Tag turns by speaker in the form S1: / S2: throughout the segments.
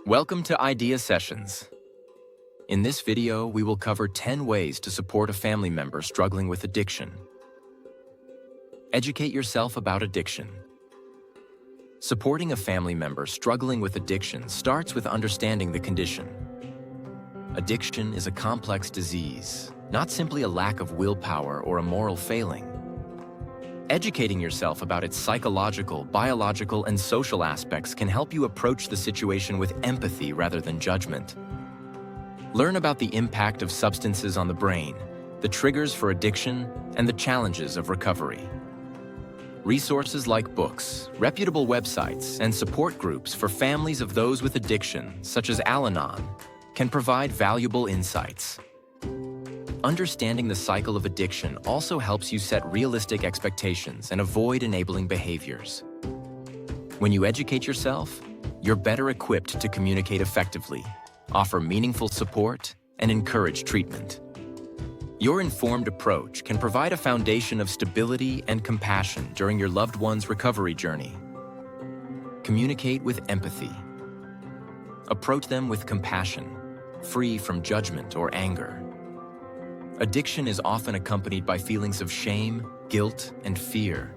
S1: Welcome to Idea Sessions. In this video, we will cover 10 ways to support a family member struggling with addiction. Educate yourself about addiction. Supporting a family member struggling with addiction starts with understanding the condition. Addiction is a complex disease, not simply a lack of willpower or a moral failing. Educating yourself about its psychological, biological, and social aspects can help you approach the situation with empathy rather than judgment. Learn about the impact of substances on the brain, the triggers for addiction, and the challenges of recovery. Resources like books, reputable websites, and support groups for families of those with addiction, such as Al-Anon, can provide valuable insights. Understanding the cycle of addiction also helps you set realistic expectations and avoid enabling behaviors. When you educate yourself, you're better equipped to communicate effectively, offer meaningful support, and encourage treatment. Your informed approach can provide a foundation of stability and compassion during your loved one's recovery journey. Communicate with empathy. Approach them with compassion, free from judgment or anger. Addiction is often accompanied by feelings of shame, guilt, and fear,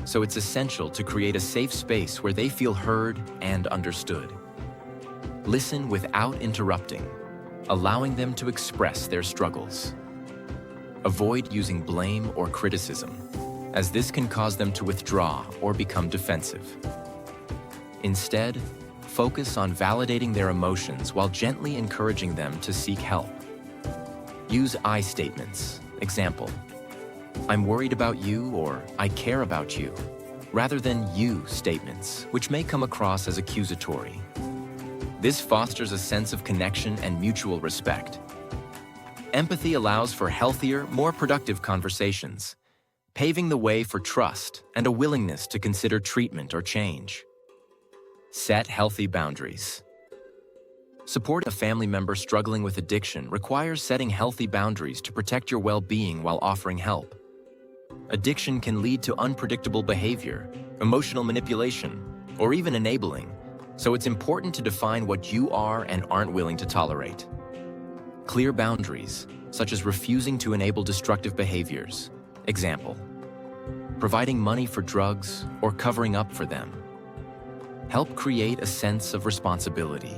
S1: so it's essential to create a safe space where they feel heard and understood. Listen without interrupting, allowing them to express their struggles. Avoid using blame or criticism, as this can cause them to withdraw or become defensive. Instead, focus on validating their emotions while gently encouraging them to seek help. Use I statements. Example, I'm worried about you, or I care about you, rather than you statements, which may come across as accusatory. This fosters a sense of connection and mutual respect. Empathy allows for healthier, more productive conversations, paving the way for trust and a willingness to consider treatment or change. Set healthy boundaries. Support a family member struggling with addiction requires setting healthy boundaries to protect your well-being while offering help. Addiction can lead to unpredictable behavior, emotional manipulation, or even enabling, so it's important to define what you are and aren't willing to tolerate. Clear boundaries, such as refusing to enable destructive behaviors. Example, providing money for drugs or covering up for them. Help create a sense of responsibility.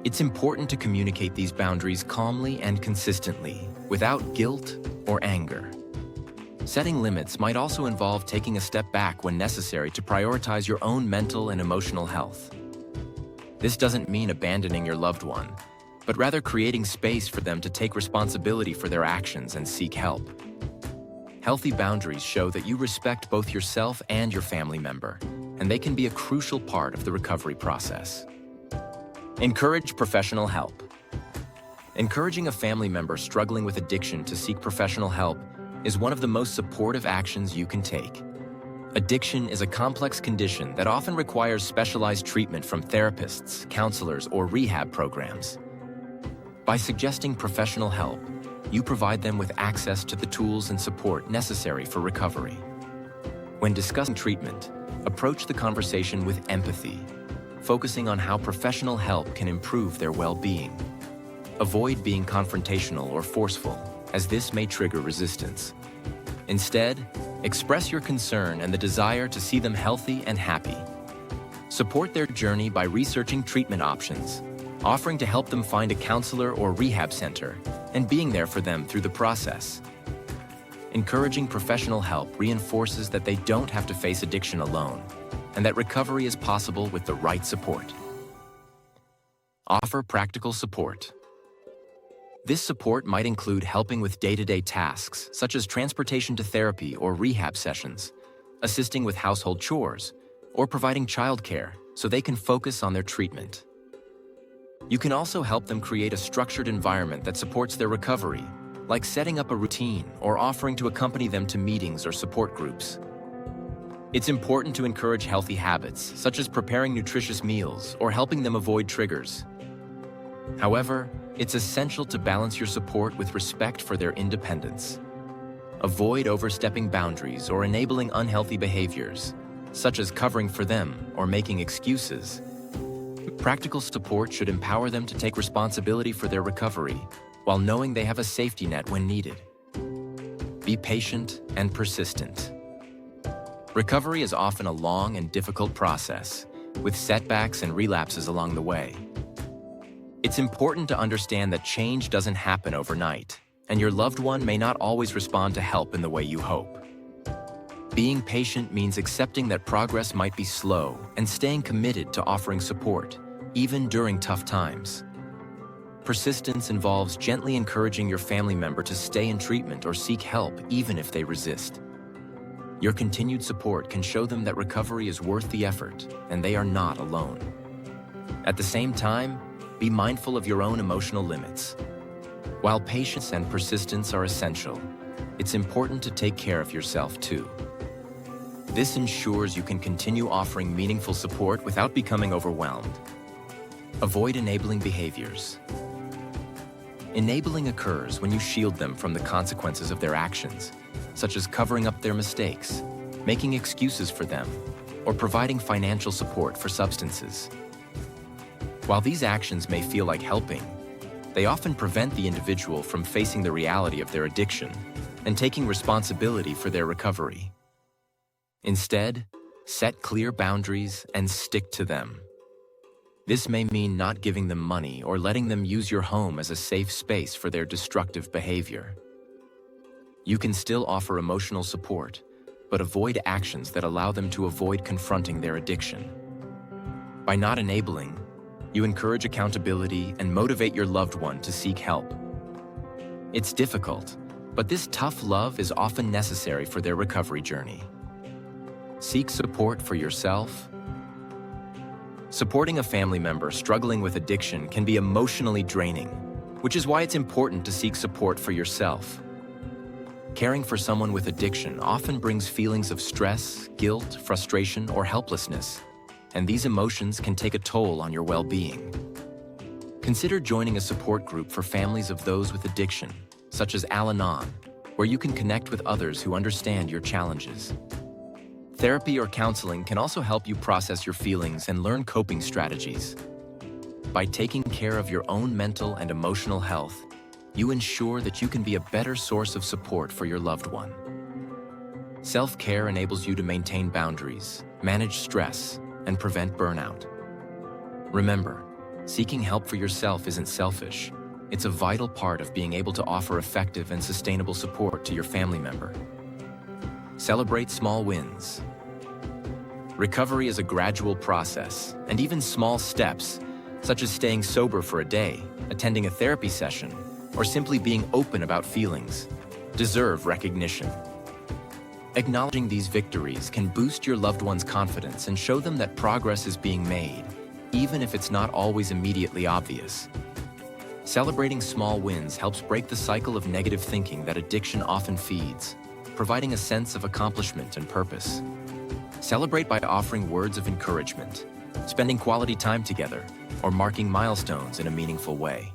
S1: It's important to communicate these boundaries calmly and consistently, without guilt or anger. Setting limits might also involve taking a step back when necessary to prioritize your own mental and emotional health. This doesn't mean abandoning your loved one, but rather creating space for them to take responsibility for their actions and seek help. Healthy boundaries show that you respect both yourself and your family member, and they can be a crucial part of the recovery process. Encourage professional help. Encouraging a family member struggling with addiction to seek professional help is one of the most supportive actions you can take. Addiction is a complex condition that often requires specialized treatment from therapists, counselors, or rehab programs. By suggesting professional help, you provide them with access to the tools and support necessary for recovery. When discussing treatment, approach the conversation with empathy, focusing on how professional help can improve their well-being. Avoid being confrontational or forceful, as this may trigger resistance. Instead, express your concern and the desire to see them healthy and happy. Support their journey by researching treatment options, offering to help them find a counselor or rehab center, and being there for them through the process. Encouraging professional help reinforces that they don't have to face addiction alone, and that recovery is possible with the right support. Offer practical support. This support might include helping with day-to-day tasks, such as transportation to therapy or rehab sessions, assisting with household chores, or providing childcare so they can focus on their treatment. You can also help them create a structured environment that supports their recovery, like setting up a routine or offering to accompany them to meetings or support groups. It's important to encourage healthy habits, such as preparing nutritious meals or helping them avoid triggers. However, it's essential to balance your support with respect for their independence. Avoid overstepping boundaries or enabling unhealthy behaviors, such as covering for them or making excuses. Practical support should empower them to take responsibility for their recovery while knowing they have a safety net when needed. Be patient and persistent. Recovery is often a long and difficult process, with setbacks and relapses along the way. It's important to understand that change doesn't happen overnight, and your loved one may not always respond to help in the way you hope. Being patient means accepting that progress might be slow and staying committed to offering support, even during tough times. Persistence involves gently encouraging your family member to stay in treatment or seek help even if they resist. Your continued support can show them that recovery is worth the effort and they are not alone. At the same time, be mindful of your own emotional limits. While patience and persistence are essential, it's important to take care of yourself too. This ensures you can continue offering meaningful support without becoming overwhelmed. Avoid enabling behaviors. Enabling occurs when you shield them from the consequences of their actions, such as covering up their mistakes, making excuses for them, or providing financial support for substances. While these actions may feel like helping, they often prevent the individual from facing the reality of their addiction and taking responsibility for their recovery. Instead, set clear boundaries and stick to them. This may mean not giving them money or letting them use your home as a safe space for their destructive behavior. You can still offer emotional support, but avoid actions that allow them to avoid confronting their addiction. By not enabling, you encourage accountability and motivate your loved one to seek help. It's difficult, but this tough love is often necessary for their recovery journey. Seek support for yourself. Supporting a family member struggling with addiction can be emotionally draining, which is why it's important to seek support for yourself. Caring for someone with addiction often brings feelings of stress, guilt, frustration, or helplessness, and these emotions can take a toll on your well-being. Consider joining a support group for families of those with addiction, such as Al-Anon, where you can connect with others who understand your challenges. Therapy or counseling can also help you process your feelings and learn coping strategies. By taking care of your own mental and emotional health, you ensure that you can be a better source of support for your loved one. Self-care enables you to maintain boundaries, manage stress, and prevent burnout. Remember, seeking help for yourself isn't selfish. It's a vital part of being able to offer effective and sustainable support to your family member. Celebrate small wins. Recovery is a gradual process, and even small steps, such as staying sober for a day, attending a therapy session, or simply being open about feelings, deserve recognition. Acknowledging these victories can boost your loved one's confidence and show them that progress is being made, even if it's not always immediately obvious. Celebrating small wins helps break the cycle of negative thinking that addiction often feeds, providing a sense of accomplishment and purpose. Celebrate by offering words of encouragement, spending quality time together, or marking milestones in a meaningful way.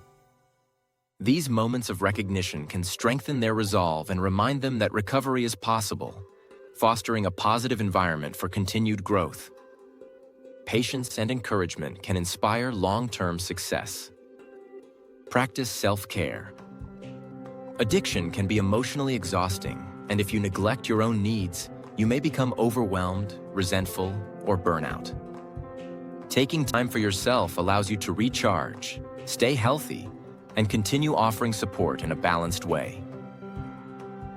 S1: These moments of recognition can strengthen their resolve and remind them that recovery is possible, fostering a positive environment for continued growth. Patience and encouragement can inspire long-term success. Practice self-care. Addiction can be emotionally exhausting, and if you neglect your own needs, you may become overwhelmed, resentful, or burnout. Taking time for yourself allows you to recharge, stay healthy, and continue offering support in a balanced way.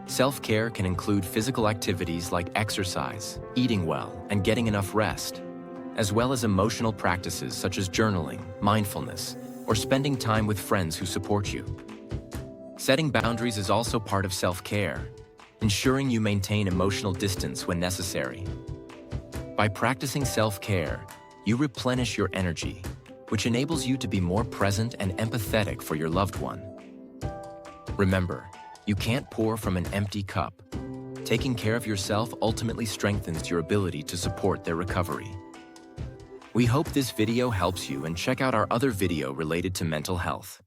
S1: Self-care can include physical activities like exercise, eating well, and getting enough rest, as well as emotional practices such as journaling, mindfulness, or spending time with friends who support you. Setting boundaries is also part of self-care, ensuring you maintain emotional distance when necessary. By practicing self-care, you replenish your energy, which enables you to be more present and empathetic for your loved one. Remember, you can't pour from an empty cup. Taking care of yourself ultimately strengthens your ability to support their recovery. We hope this video helps you, and check out our other video related to mental health.